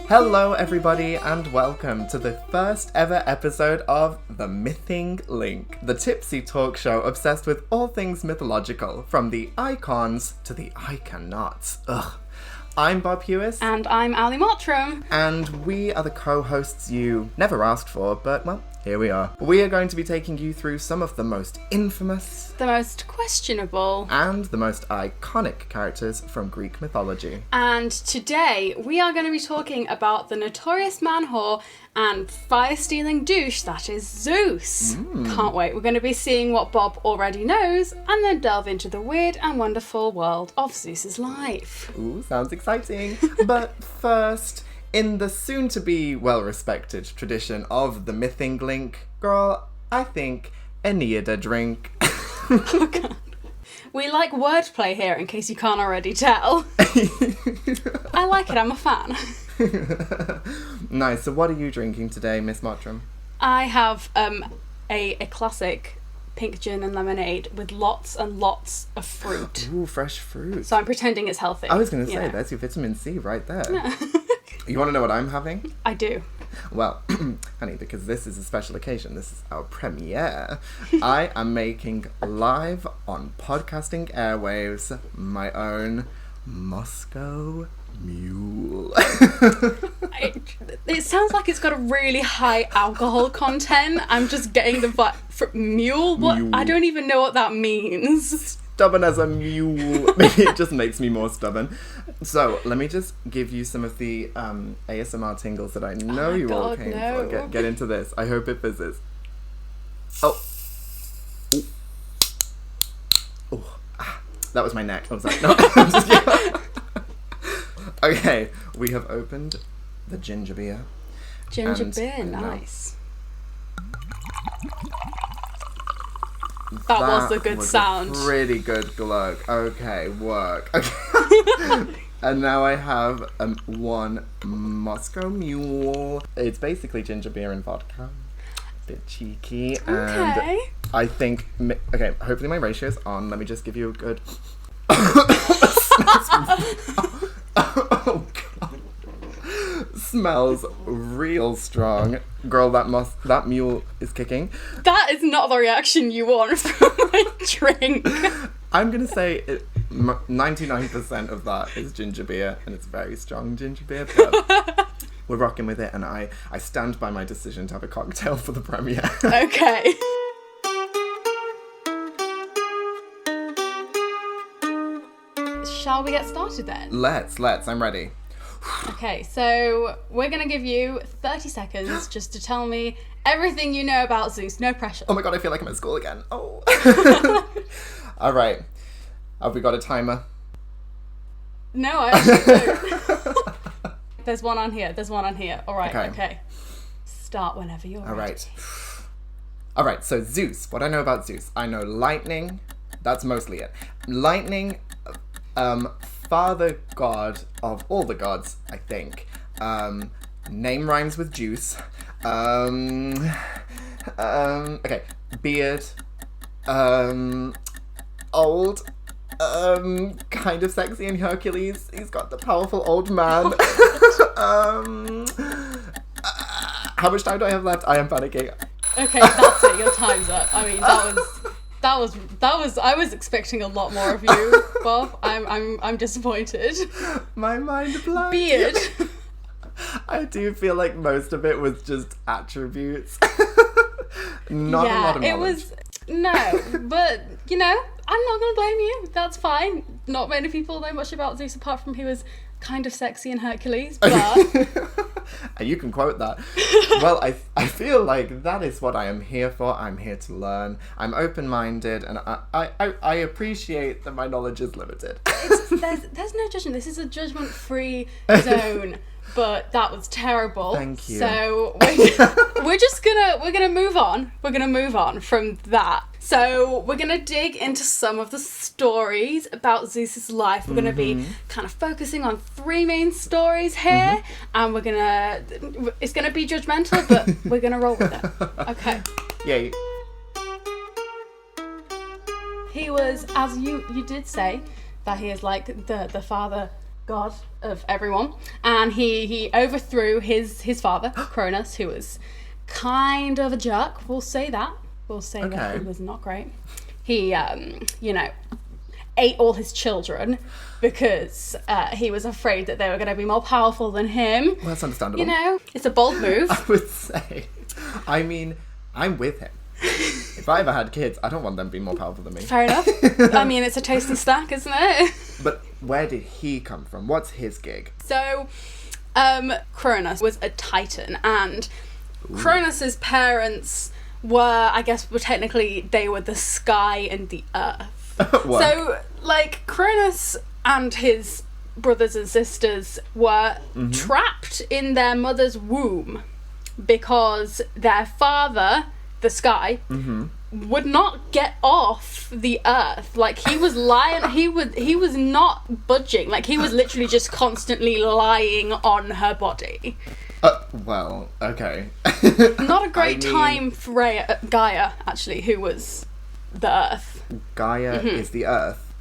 Hello everybody and welcome to the first ever episode of The Mything Link, the tipsy talk show obsessed with all things mythological, from the icons to the iconauts. Ugh. I'm Bob Hewis. And I'm Ali Mottram. And we are the co-hosts you never asked for, but well, here we are. We are going to be taking you through some of the most infamous, the most questionable, and the most iconic characters from Greek mythology. And today we are going to be talking about the notorious man-whore and fire-stealing douche that is Zeus. Can't wait. We're going to be seeing what Bob already knows and then delve into the weird and wonderful world of Zeus's life. Ooh, sounds exciting. But first, in the soon-to-be well-respected tradition of the Mything Link, girl, I think I need a drink. Oh, God. We like wordplay here, in case you can't already tell. I like it, I'm a fan. Nice, so what are you drinking today, Miss Mottram? I have a classic pink gin and lemonade with lots and lots of fruit. Ooh, fresh fruit. So I'm pretending it's healthy. I was going to say, there's your vitamin C right there. You want to know what I'm having? I do. Well, honey, because this is a special occasion, this is our premiere, I am making live on Podcasting Airwaves my own Moscow Mule. It sounds like it's got a really high alcohol content. I'm just getting the vibe for mule. What? Mule. I don't even know what that means. Stubborn as a mule. Maybe it just makes me more stubborn. So let me just give you some of the ASMR tingles that I know you all came for. Get into this. I hope it fizzes. Oh. Ooh. Ooh. Ah. That was my neck. I was like, no. I'm just kidding. Okay, we have opened the ginger beer. Ginger beer, nice. That was a good sound. A pretty good glug. Okay, work. Okay. And now I have one Moscow Mule. It's basically ginger beer and vodka. A bit cheeky. Okay. And I think... Okay, hopefully my ratio's on. Let me just give you a good... Oh, God. Smells real strong. Girl, that mule is kicking. That is not the reaction you want from my drink. I'm going to say 99% of that is ginger beer, and it's very strong ginger beer, but we're rocking with it, and I stand by my decision to have a cocktail for the premiere. Okay. Shall we get started then? Let's. I'm ready. Okay, so we're going to give you 30 seconds just to tell me everything you know about Zeus. No pressure. Oh my God, I feel like I'm at school again. Oh. All right. Have we got a timer? No, I actually don't. There's one on here. All right, okay. Start whenever you're ready. All right, so Zeus. What I know about Zeus. I know lightning. That's mostly it. Lightning... father god of all the gods, I think. Name rhymes with juice. Okay, beard. Old. Kind of sexy in Hercules. He's got the powerful old man. How much time do I have left? I am panicking. Okay, that's it. Your time's up. I mean, that was. I was expecting a lot more of you, Bob. I'm disappointed. My mind blank. Beard. I do feel like most of it was just attributes. Not a lot of knowledge. It was no, but you know, I'm not gonna blame you. That's fine. Not many people know much about Zeus apart from he was kind of sexy in Hercules, but and you can quote that. Well, I feel like that is what I am here for. I'm here to learn. I'm open-minded, and I appreciate that my knowledge is limited. There's no judgment. This is a judgment-free zone. But that was terrible. Thank you. So we're gonna move on. We're gonna move on from that. So we're gonna dig into some of the stories about Zeus's life. We're gonna be kind of focusing on three main stories here, and it's gonna be judgmental, but we're gonna roll with it. Okay. Yay. He was, as you did say, that he is like the father god of everyone, and he overthrew his father, Cronus, who was kind of a jerk. We'll say that he was not great. He ate all his children because he was afraid that they were going to be more powerful than him. Well, that's understandable. It's a bold move. I would say. I mean, I'm with him. If I ever had kids, I don't want them to be more powerful than me. Fair enough. I mean, it's a tasty snack, isn't it? But where did he come from? What's his gig? So, Cronus was a titan, and Cronus's parents were technically, they were the sky and the earth. So, Cronus and his brothers and sisters were trapped in their mother's womb because their father, the sky, would not get off the earth. He was lying. He was not budging. He was literally just constantly lying on her body. Well, okay. Not a great time for Gaia, actually, who was the earth. Gaia is the earth.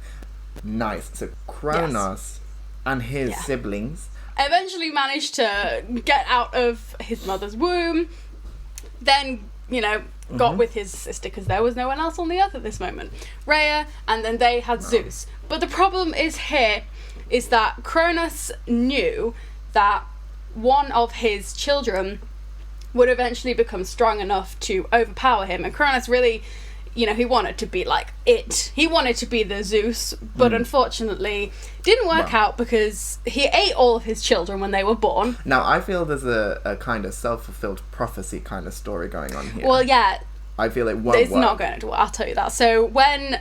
Nice. So Cronus and his siblings eventually managed to get out of his mother's womb. Then, got with his sister, because there was no one else on the earth at this moment, Rhea, and then they had Zeus. But the problem is that Cronus knew that one of his children would eventually become strong enough to overpower him, and Cronus really, he wanted to be he wanted to be the Zeus, but unfortunately didn't work out because he ate all of his children when they were born. Now, I feel there's a kind of self-fulfilled prophecy kind of story going on here. Well, yeah. I feel it won't It's work. not going to work, I'll tell you that. So when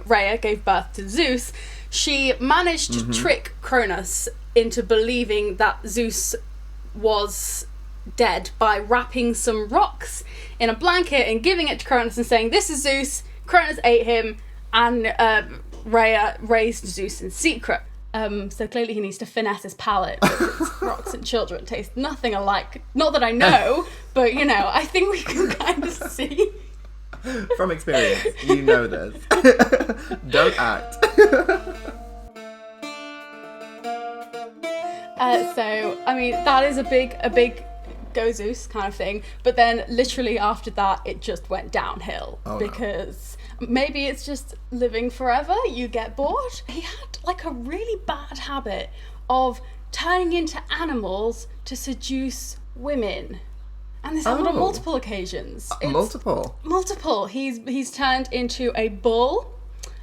Rhea gave birth to Zeus, she managed to trick Cronus into believing that Zeus was dead by wrapping some rocks in a blanket and giving it to Cronus and saying, "This is Zeus." Cronus ate him, and Rhea raised Zeus in secret. So clearly he needs to finesse his palate because rocks and children taste nothing alike. Not that I know, but I think we can kind of see. From experience, you know this. Don't act. So, I mean, that is a big go Zeus kind of thing. But then literally after that, it just went downhill. Because maybe it's just living forever, you get bored. He had a really bad habit of turning into animals to seduce women. And this happened on multiple occasions. Multiple. He's turned into a bull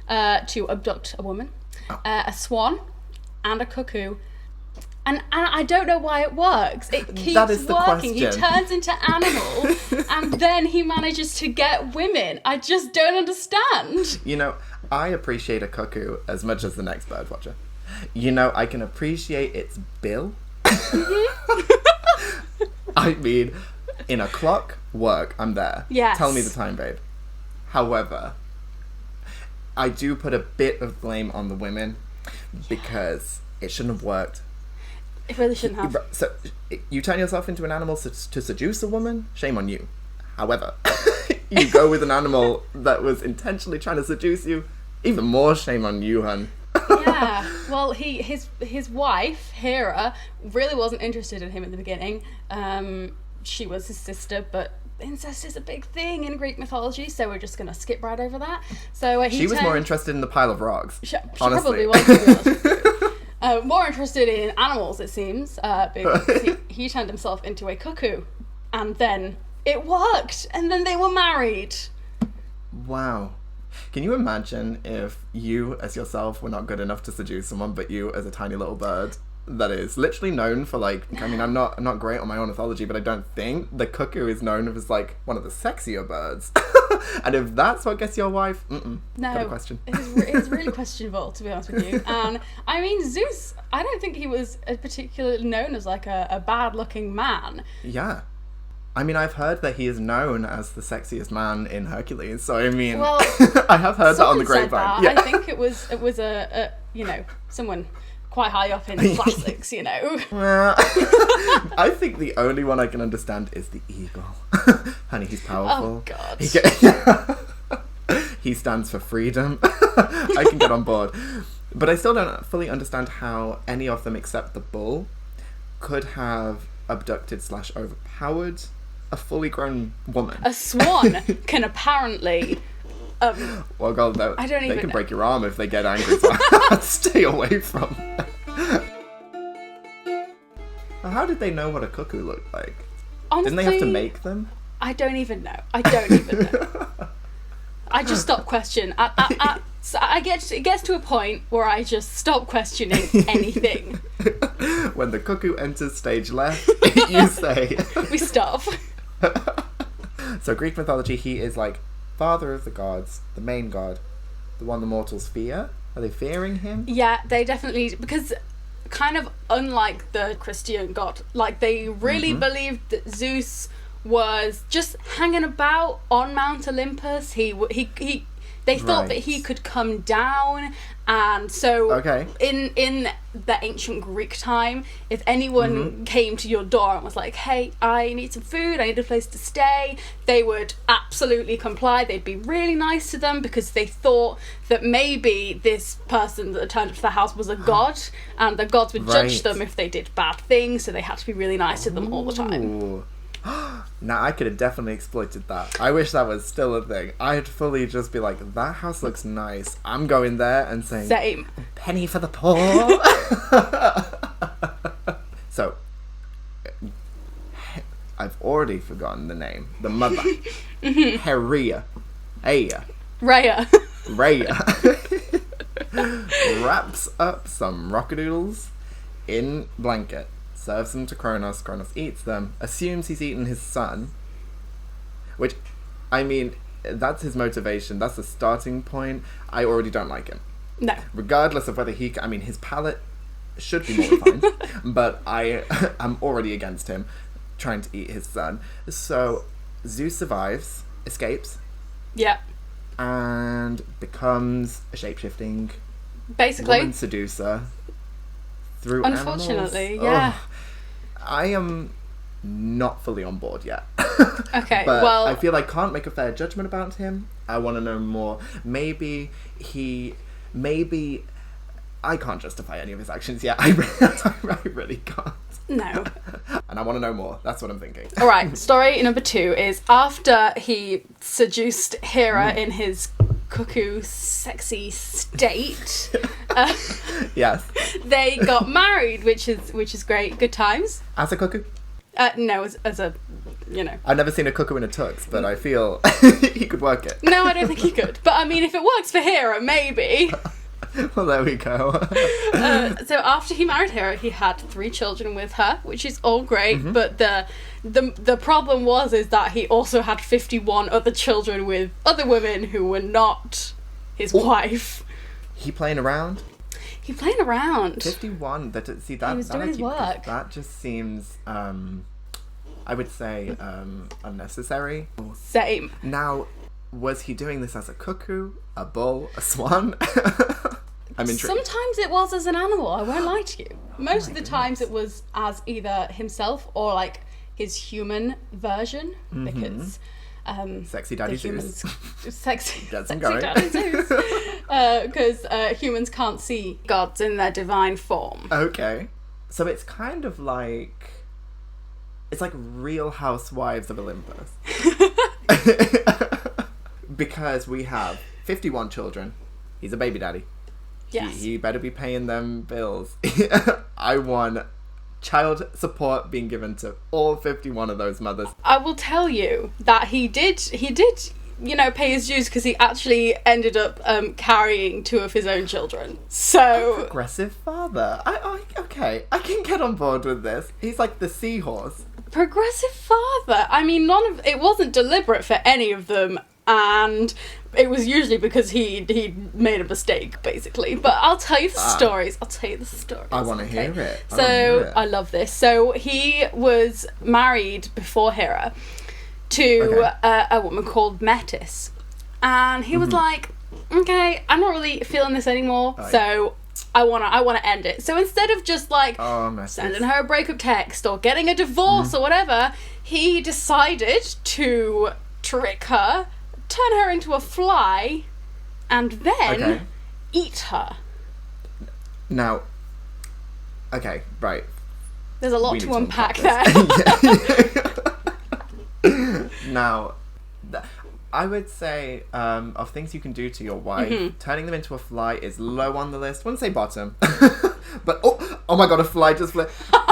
to abduct a woman, a swan, and a cuckoo. And I don't know why it works. It keeps working. He turns into animals and then he manages to get women. I just don't understand. I appreciate a cuckoo as much as the next bird watcher. I can appreciate its bill. I mean, in a clock, work, I'm there. Yes. Tell me the time, babe. However, I do put a bit of blame on the women because it shouldn't have worked. It really shouldn't have. So, you turn yourself into an animal to seduce a woman? Shame on you. However, you go with an animal that was intentionally trying to seduce you? Even more shame on you, hun. Yeah. Well, his wife, Hera, really wasn't interested in him in the beginning. She was his sister, but incest is a big thing in Greek mythology, so we're just going to skip right over that. So she was more interested in the pile of rocks. She probably was, to be honest with you. More interested in animals, it seems, because he turned himself into a cuckoo. And then it worked, and then they were married. Wow. Can you imagine if you, as yourself, were not good enough to seduce someone, but you, as a tiny little bird, that is literally known for, I'm not great on my ornithology, but I don't think the cuckoo is known as, one of the sexier birds. And if that's what gets your wife, no, got a question. It's really questionable, to be honest with you. And I mean, Zeus, I don't think he was particularly known as a bad-looking man. Yeah. I mean, I've heard that he is known as the sexiest man in Hercules. So I mean, well, I have heard that on the grapevine. Yeah. I think it was a someone quite high up in classics, Well, I think the only one I can understand is the eagle. Honey, he's powerful. Oh, God. He stands for freedom. I can get on board. But I still don't fully understand how any of them except the bull could have abducted / overpowered a fully grown woman. A swan can apparently... well, God, they can break your arm if they get angry, so stay away from them. How did they know what a cuckoo looked like? Honestly, didn't they have to make them? I don't even know. I just stop questioning. It gets to a point where I just stop questioning anything. When the cuckoo enters stage left, you say... We stop. So Greek mythology, he is like father of the gods, the main god, the one the mortals fear. Are they fearing him? Yeah, they definitely... Because kind of unlike the Christian god, like they really believed that Zeus was just hanging about on Mount Olympus. They thought that he could come down, and so in the ancient Greek time, if anyone came to your door and was like, hey, I need some food, I need a place to stay, they would absolutely comply. They'd be really nice to them because they thought that maybe this person that turned up to the house was a god, and the gods would judge them if they did bad things, so they had to be really nice to them all the time. Now, I could have definitely exploited that. I wish that was still a thing. I'd fully just be like, that house looks nice. I'm going there and saying, same. Penny for the poor. So, I've already forgotten the name. The mother. Rhea. Wraps up some rockadoodles in blanket. Serves them to Kronos. Kronos eats them. Assumes he's eaten his son. Which, I mean, that's his motivation. That's the starting point. I already don't like him. No. Regardless of whether his palate should be more refined. But I am already against him trying to eat his son. So, Zeus survives, escapes. Yeah. And becomes a shape-shifting woman seducer. Through Unfortunately, animals. yeah. I am not fully on board yet. Okay, but well... I feel I can't make a fair judgment about him. I want to know more. Maybe I can't justify any of his actions yet. I really can't. No. And I want to know more. That's what I'm thinking. Alright, story number 2 is after he seduced Hera in his cuckoo sexy state. Yes. They got married, which is great. Good times. As a cuckoo? No, as a, I've never seen a cuckoo in a tux, but I feel he could work it. No, I don't think he could. But I mean, if it works for Hera, maybe. Well, there we go. So after he married Hera, he had 3 children with her, which is all great. But the problem is that he also had 51 other children with other women who were not his wife. He playing around? He playing around. 51. He was doing his work. That just seems, I would say, unnecessary. Same. Now, was he doing this as a cuckoo, a bull, a swan? I'm intrigued. Sometimes it was as an animal, I won't lie to you. Most of the times it was as either himself or like his human version, because Sexy Daddy Zeus. Sexy Daddy Zeus. Because humans can't see gods in their divine form. Okay. So it's kind of like... It's like Real Housewives of Olympus. Because we have 51 children. He's a baby daddy. Yes. He better be paying them bills. I want child support being given to all 51 of those mothers. I will tell you that he did, pay his dues, because he actually ended up carrying 2 of his own children. So... A progressive father. Okay, I can get on board with this. He's like the seahorse. Progressive father. I mean, it wasn't deliberate for any of them, and it was usually because he made a mistake, basically. But I'll tell you the stories. I want to hear it. So I love this. So he was married before Hera to a woman called Metis, and he was like, okay, I'm not really feeling this anymore, so I wanna end it. So instead of just like sending her a breakup text or getting a divorce or whatever, he decided to trick her, turn her into a fly, and then eat her. Now, okay, right. There's a lot to unpack there. Now, I would say of things you can do to your wife, turning them into a fly is low on the list. I wouldn't say bottom. But, oh my god, a fly just flew.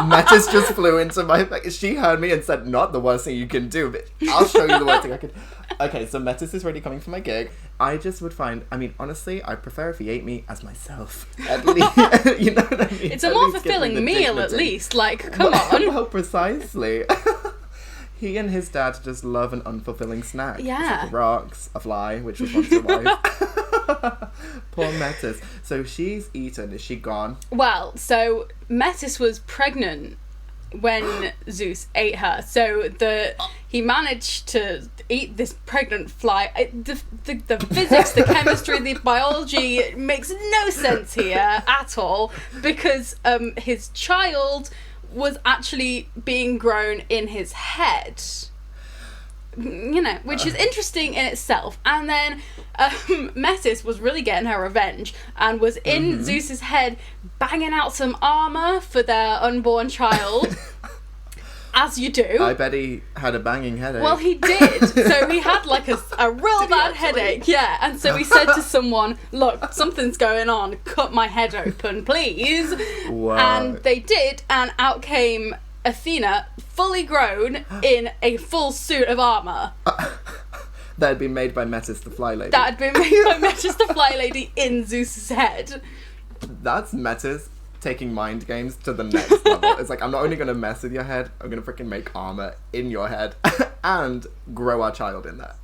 Metis just flew into my... She heard me and said, not the worst thing you can do, but I'll show you the worst thing I could... Okay, so Metis is already coming for my gig. I just would find... I mean, honestly, I prefer if he ate me as myself. At least, you know what I mean? It's a more fulfilling meal, at least. Like, come on. Well, precisely. He and his dad just love an unfulfilling snack. Yeah. Like rocks, a fly, which was once a wife. Poor Metis. So she's eaten. Is she gone? Well, so Metis was pregnant when Zeus ate her. So he managed to eat this pregnant fly. The physics, the chemistry, the biology makes no sense here at all, because his child was actually being grown in his head, you know, which is interesting in itself. And then Metis was really getting her revenge and was in Zeus's head banging out some armor for their unborn child. As you do. I bet he had a banging headache. Well, he did. So he had like a real bad headache. Yeah. And so he said to someone, look, something's going on. Cut my head open, please. Wow. And they did. And out came Athena, fully grown in a full suit of armour. That had been made by Metis the Fly Lady. That had been made by Metis the Fly Lady in Zeus's head. That's Metis taking mind games to the next level. It's like, I'm not only going to mess with your head, I'm going to freaking make armor in your head and grow our child in there.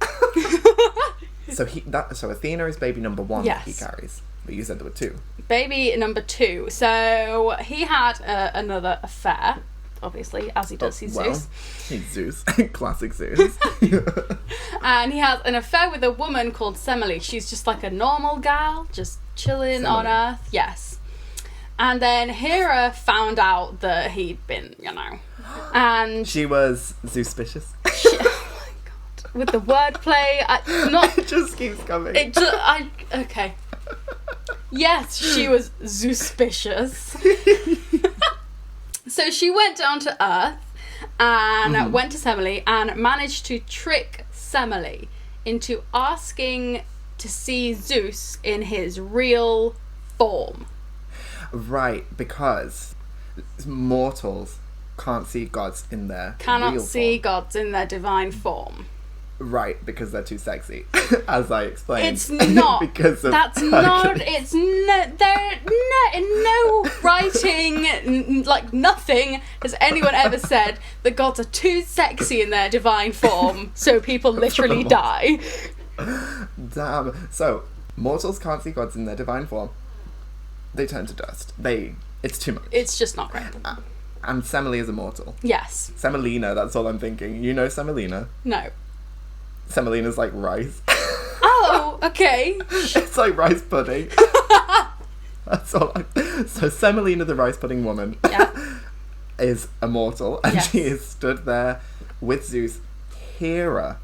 So Athena is baby number 1 that he carries. But you said there were 2. Baby number 2. So he had another affair, obviously, as he does. He's Zeus. He's Zeus. Classic Zeus. And he has an affair with a woman called Semele. She's just like a normal gal, just chilling on Earth. Yes. And then Hera found out that he'd been, you know, and... She was Zeus-spicious. Oh my god. With the wordplay, it just keeps coming. Okay. Yes, she was Zeus-spicious. So she went down to Earth and went to Semele and managed to trick Semele into asking to see Zeus in his real form. Right, because mortals can't see gods in their cannot see gods in their divine form. Right, because they're too sexy, as I explained. It's not. Because of that's Hercules. not. It's no. There no writing. Like nothing has anyone ever said that gods are too sexy in their divine form, so people literally die. Damn. So mortals can't see gods in their divine form. They turn to dust. It's too much. It's just not great. And Semele is immortal. Yes. Semolina, that's all I'm thinking. You know Semolina? No. Semolina's like rice. Oh, okay. It's like rice pudding. That's all So Semolina, the rice pudding woman, is immortal, and she is stood there with Zeus. Hera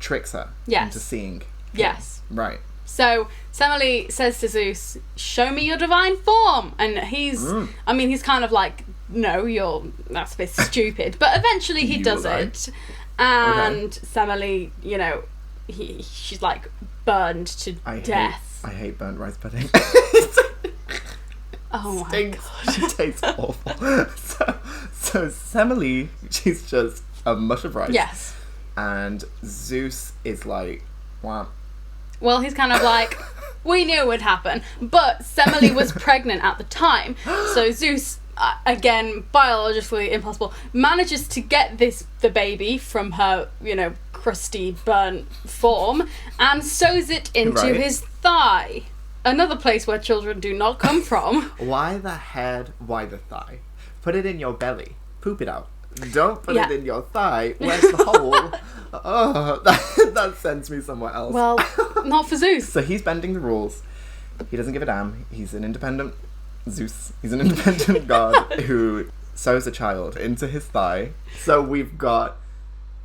tricks her into seeing him. Yes. Right. So Semele says to Zeus, show me your divine form. And he's kind of like, no, that's a bit stupid. But eventually he does it. And Semele, you know, she's like burned to death. I hate burnt rice pudding. Oh my god. It tastes awful. So Semele, she's just a mush of rice. Yes. And Zeus is like, wow. Well, he's kind of like, we knew it would happen. But Semele was pregnant at the time. So Zeus, again, biologically impossible, manages to get the baby from her, you know, crusty, burnt form and sews it into his thigh. Another place where children do not come from. Why the head? Why the thigh? Put it in your belly. Poop it out. Don't put it in your thigh. Where's the hole? Oh, that sends me somewhere else. Well, not for Zeus. So he's bending the rules. He doesn't give a damn. He's an independent Zeus. He's an independent god who sews a child into his thigh. So we've got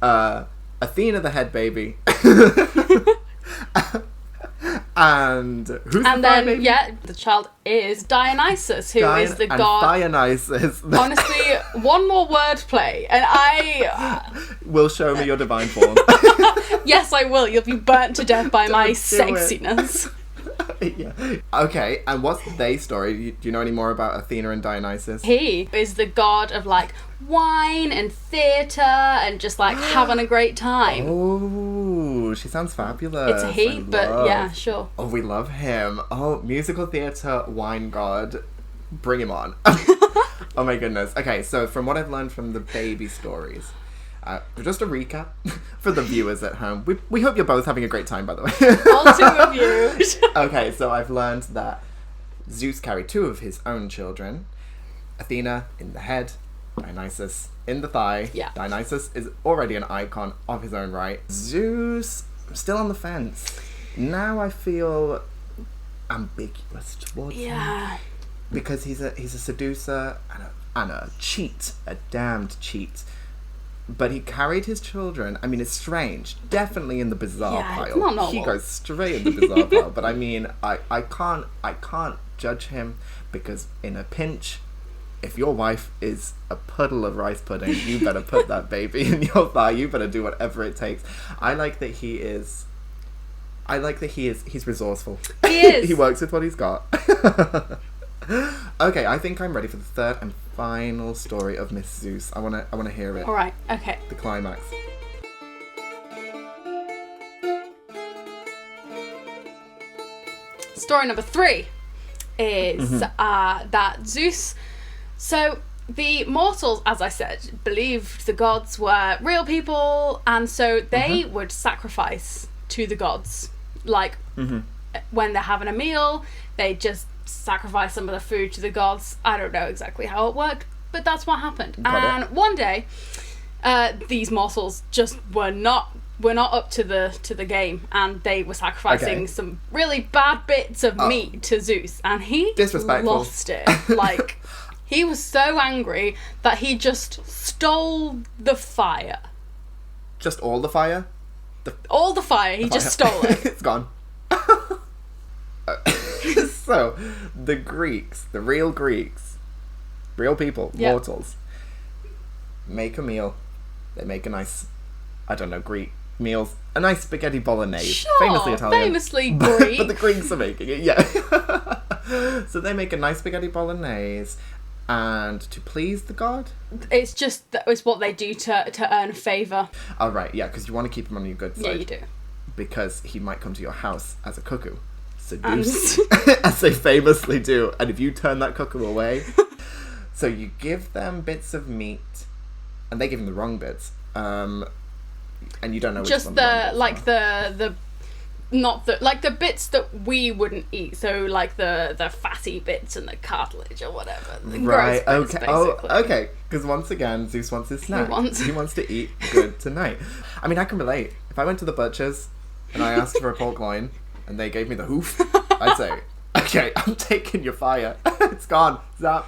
Athena, the head baby, And who's and the fire then, baby? yeah, the child is Dionysus, who is the god. Dionysus. Honestly, one more wordplay, and I will show me your divine form. yes, I will. You'll be burnt to death by my do sexiness. Yeah. Okay, and what's their story? Do you know any more about Athena and Dionysus? He is the god of like wine and theatre and just like having a great time. Oh, she sounds fabulous. It's a he, but yeah, sure. Oh, we love him. Oh, musical theatre wine god. Bring him on. Oh my goodness. Okay, so from what I've learned from the baby stories, just a recap for the viewers at home. We hope you're both having a great time, by the way. All two of you. Okay, so I've learned that Zeus carried 2 of his own children. Athena in the head, Dionysus in the thigh. Yeah. Dionysus is already an icon of his own right. Zeus, I'm still on the fence. Now I feel ambiguous towards him. Yeah. Because he's a seducer and a cheat, a damned cheat. But he carried his children. I mean, it's strange. Definitely in the bizarre pile. It's not normal. He goes straight in the bizarre pile. But I mean, I can't judge him because in a pinch, if your wife is a puddle of rice pudding, you better put that baby in your thigh. You better do whatever it takes. I like that he's resourceful. He is. He works with what he's got. Okay, I think I'm ready for the third and final story of Miss Zeus. I wanna hear it. All right. Okay. The climax. Story number 3 is that Zeus. So the mortals, as I said, believed the gods were real people, and so they would sacrifice to the gods. Like when they're having a meal, they just sacrifice some of the food to the gods. I don't know exactly how it worked, but that's what happened. And one day, these mortals just were not up to the game, and they were sacrificing some really bad bits of meat to Zeus, and he lost it. Like, he was so angry that he just stole the fire. Just all the fire? All the fire. He just stole it. It's gone. So, the Greeks, the real Greeks, real people, mortals, make a meal. They make a nice, I don't know, Greek meals. A nice spaghetti bolognese. Sure, famously Italian. famously Greek. But the Greeks are making it, yeah. So they make a nice spaghetti bolognese, and to please the god? It's just, it's what they do to earn favour. Oh, right, yeah, because you want to keep him on your good side. Yeah, you do. Because he might come to your house as a cuckoo. Seduce, as they famously do. And if you turn that cuckoo away, so you give them bits of meat, and they give him the wrong bits, and you don't know which just one the not the like the bits that we wouldn't eat. So like the fatty bits and the cartilage or whatever. The right. gross bits, Okay. basically. Oh, okay. Because once again, Zeus wants his snack. He wants to eat good tonight. I mean, I can relate. If I went to the butcher's and I asked for a pork loin, and they gave me the hoof, I'd say, okay, I'm taking your fire. It's gone. Zap.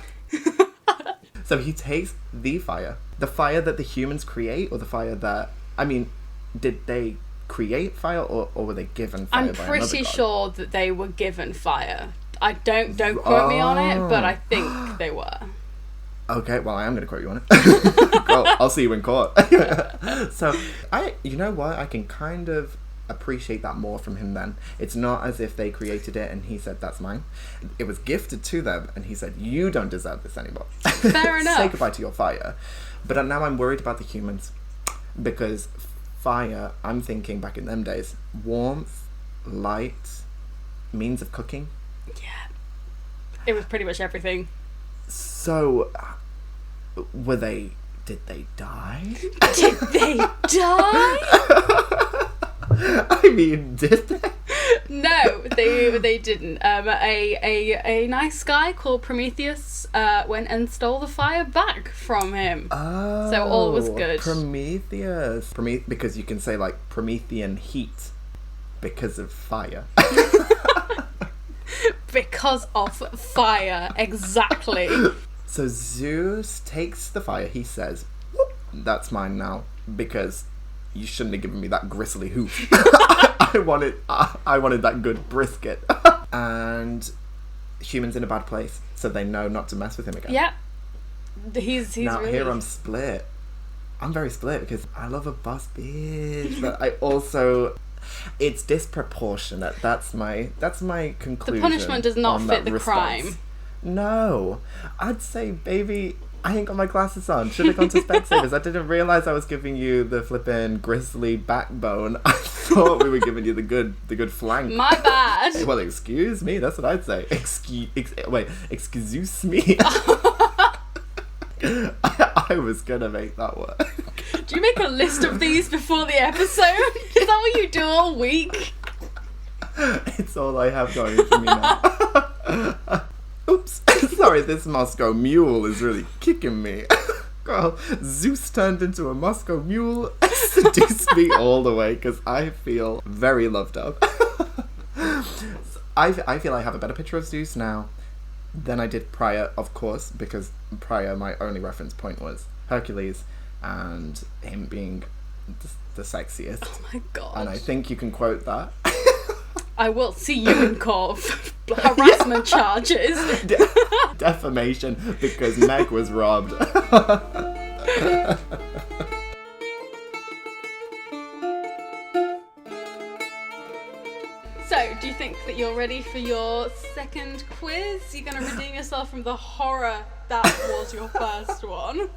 So he takes the fire that the humans create, or the fire that, I mean, did they create fire, or were they given fire by another god? I'm pretty sure that they were given fire. I don't quote me on it, but I think they were. Okay, well, I am going to quote you on it. Cool. I'll see you in court. So, you know what? I can kind of appreciate that more from him then. It's not as if they created it and he said, that's mine. It was gifted to them, and he said, you don't deserve this anymore. Fair enough. Say goodbye to your fire. But now I'm worried about the humans, because fire, I'm thinking back in them days, warmth, light, means of cooking. Yeah. It was pretty much everything. So, did they die? Did they die? I mean, did they? No, they didn't. A nice guy called Prometheus went and stole the fire back from him. Oh, so all was good. Prometheus. Because you can say like Promethean heat because of fire. Because of fire, exactly. So Zeus takes the fire. He says, "That's mine now," because you shouldn't have given me that gristly hoof. I wanted that good brisket. And humans in a bad place, so they know not to mess with him again. Yeah. He's now really... here I'm split. I'm very split because I love a boss bitch, but I also... It's disproportionate. That's my conclusion. The punishment does not fit the crime. No. I'd say, baby, I ain't got my glasses on. Should have gone to Specsavers. I didn't realise I was giving you the flippin' grisly backbone. I thought we were giving you the good flank. My bad. Well, excuse me. That's what I'd say. Excuse me. I was gonna make that work. Do you make a list of these before the episode? Is that what you do all week? It's all I have going for me now. Oops. Sorry, this Moscow mule is really kicking me. Girl, Zeus turned into a Moscow mule, seduced me all the way because I feel very loved up. I feel I have a better picture of Zeus now than I did prior, of course, because prior my only reference point was Hercules and him being the sexiest. Oh my god. And I think you can quote that. I will see you in court for harassment charges. Defamation because Meg was robbed. So, do you think that you're ready for your second quiz? You're going to redeem yourself from the horror that was your first one?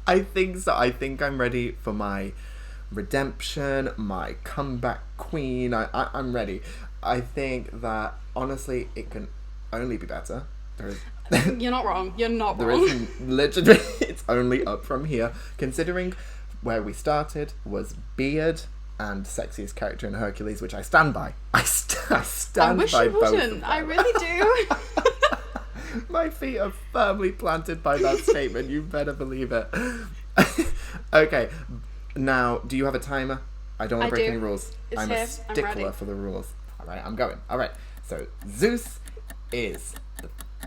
I think so. I think I'm ready for my redemption, my comeback queen. I'm ready. I think that, honestly, it can only be better. You're not wrong. You're not there wrong. Isn't, literally, it's only up from here. Considering where we started was Beard and sexiest character in Hercules, which I stand by. I stand by both of them. I really do. My feet are firmly planted by that statement. You better believe it. Okay, now, do you have a timer? I don't want to break any rules. I'm a stickler for the rules. All right, I'm going. All right, so Zeus is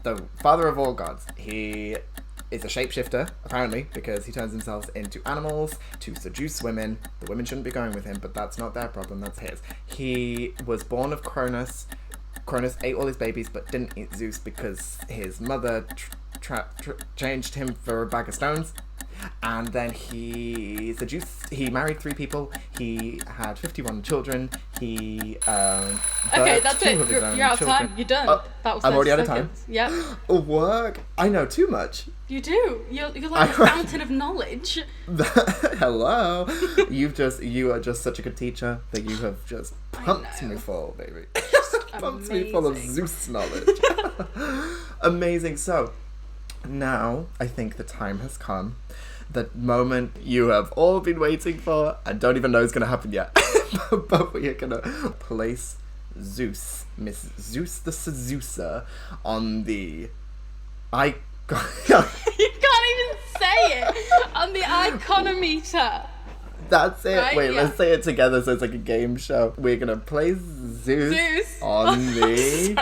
the father of all gods. He is a shapeshifter, apparently, because he turns himself into animals to seduce women. The women shouldn't be going with him, but that's not their problem, that's his. He was born of Cronus. Cronus ate all his babies, but didn't eat Zeus because his mother changed him for a bag of stones. And then he married 3 people. He had 51 children. He okay, that's it. You're out of time. You're done. That was I'm already out of time. Yeah. Work. I know too much. You do. You're like a fountain of knowledge. Hello. You are just such a good teacher that you have just pumped me full, baby. Pumped me full of Zeus knowledge. Amazing. So now I think the time has come. The moment you have all been waiting for and don't even know it's going to happen yet. But we are going to place Zeus, Miss Zeus the Seducer, on the icon. You can't even say it! On the iconometer. That's it. Right? Wait, let's say it together so it's like a game show. We're going to place Zeus on the...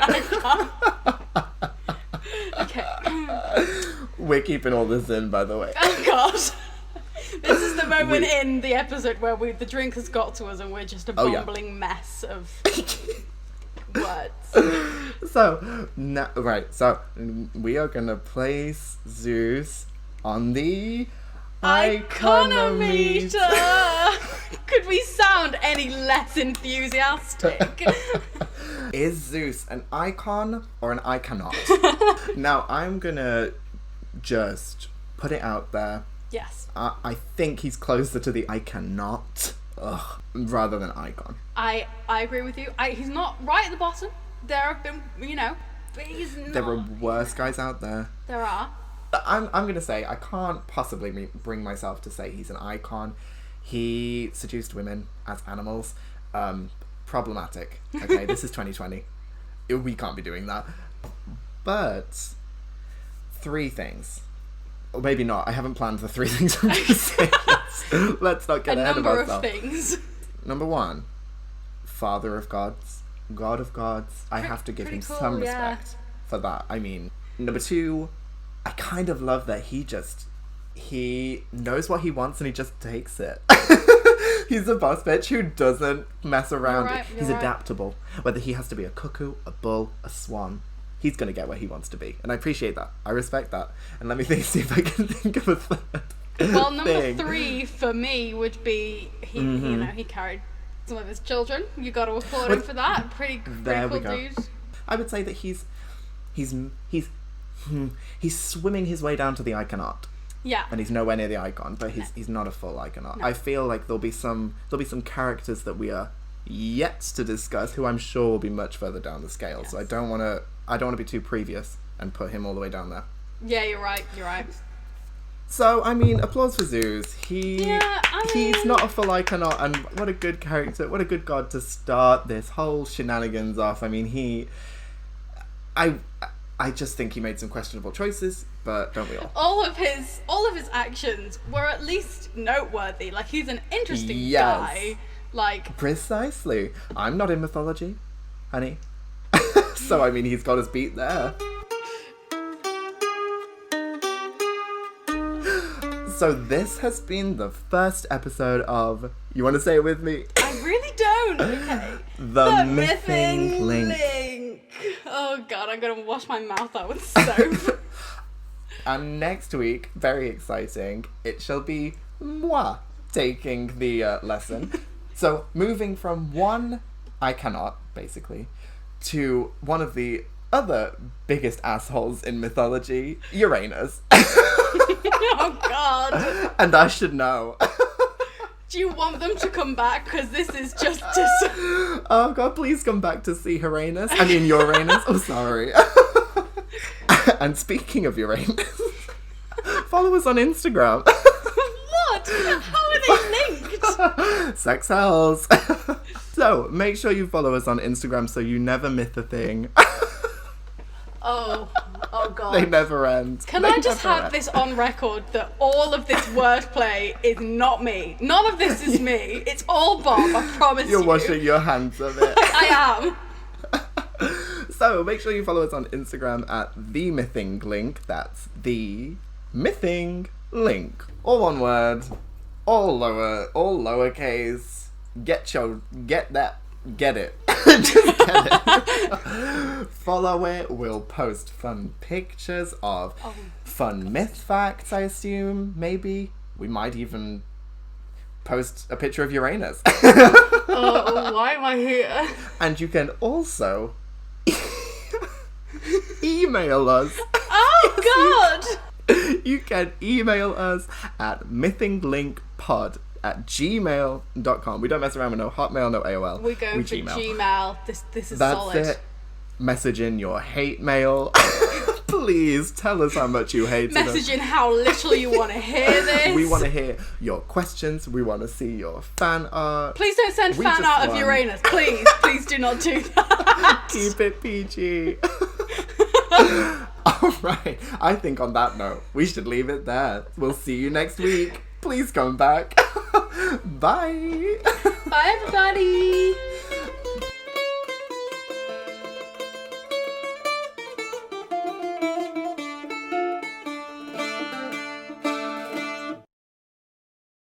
Okay. We're keeping all this in, by the way. Oh god. This is the moment in the episode where the drink has got to us and we're just a bumbling mess of words. So we are gonna place Zeus on the iconometer. Could we sound any less enthusiastic? Is Zeus an icon or an iconot? Now, I'm gonna just put it out there. Yes. I think he's closer to the iconot rather than icon. I agree with you. He's not right at the bottom. There have been, but he's not. There are worse guys out there. There are. I'm gonna say I can't possibly bring myself to say he's an icon. He seduced women as animals. Problematic. Okay, this is 2020. We can't be doing that. But 3 things. Or maybe not. I haven't planned the 3 things I'm going to say. Let's not get ahead of ourselves. A number of things. Number 1, Father of gods, God of gods. I have to give him some respect for that. I mean, number 2, I kind of love that he knows what he wants and he just takes it. He's a boss bitch who doesn't mess around. You're right, He's you're right. adaptable. Whether he has to be a cuckoo, a bull, a swan, he's going to get where he wants to be. And I appreciate that. I respect that. And let me see if I can think of a third Well, number thing. 3 for me would be he carried some of his children. You got to applaud him for that. Pretty There cool we go. dude. I would say that he's swimming his way down to the Iconart. Yeah. And he's nowhere near the icon, but he's not a full Iconaut. No. I feel like there'll be some characters that we are yet to discuss who I'm sure will be much further down the scale. Yes. So I don't want to be too previous and put him all the way down there. Yeah, you're right. So I mean, applause for Zeus. He's not a full Iconaut, and what a good character, what a good god to start this whole shenanigans off. I mean, I just think he made some questionable choices, but don't we all? All of his actions were at least noteworthy. Like, he's an interesting Yes. guy. Like, Precisely. I'm not in mythology, honey. So I mean, he's got us beat there. So this has been the first episode of, you want to say it with me? I really don't. Okay. The Mything Link. Oh god, I'm gonna wash my mouth out with soap. And next week, very exciting, it shall be moi taking the lesson. So moving from one I cannot, basically, to one of the other biggest assholes in mythology, Uranus. Oh god. And I should know. Do you want them to come back? Because this is just Oh god, please come back to see Uranus. I mean Uranus. Oh, sorry. And speaking of Uranus, follow us on Instagram. What? How are they linked? Sex hells. So make sure you follow us on Instagram so you never miss a thing. Oh god. They never end. Can They I just never have end. this on record that all of this wordplay is not me? None of this is me. It's all Bob, I promise you. You're washing your hands of it. I am. So make sure you follow us on Instagram at The Mything Link. That's The Mything Link. All one word, all lowercase. Get it. Just get it. Follow it. We'll post fun pictures of fun myth facts, I assume. Maybe. We might even post a picture of Uranus. Oh, why am I here? And you can also email us. Oh god! You can email us at mythinglinkpod@gmail.com. We don't mess around with no Hotmail, no AOL. We're going for Gmail. This is That's solid. it. Message in your hate mail. Please tell us how much you hate us. Message in how little you want to hear this. We want to hear your questions. We want to see your fan art. Please don't send We fan just art of want- Uranus. Please do not do that. Keep it PG. Alright, I think on that note, we should leave it there. We'll see you next week. Please come back. Bye. Bye, everybody.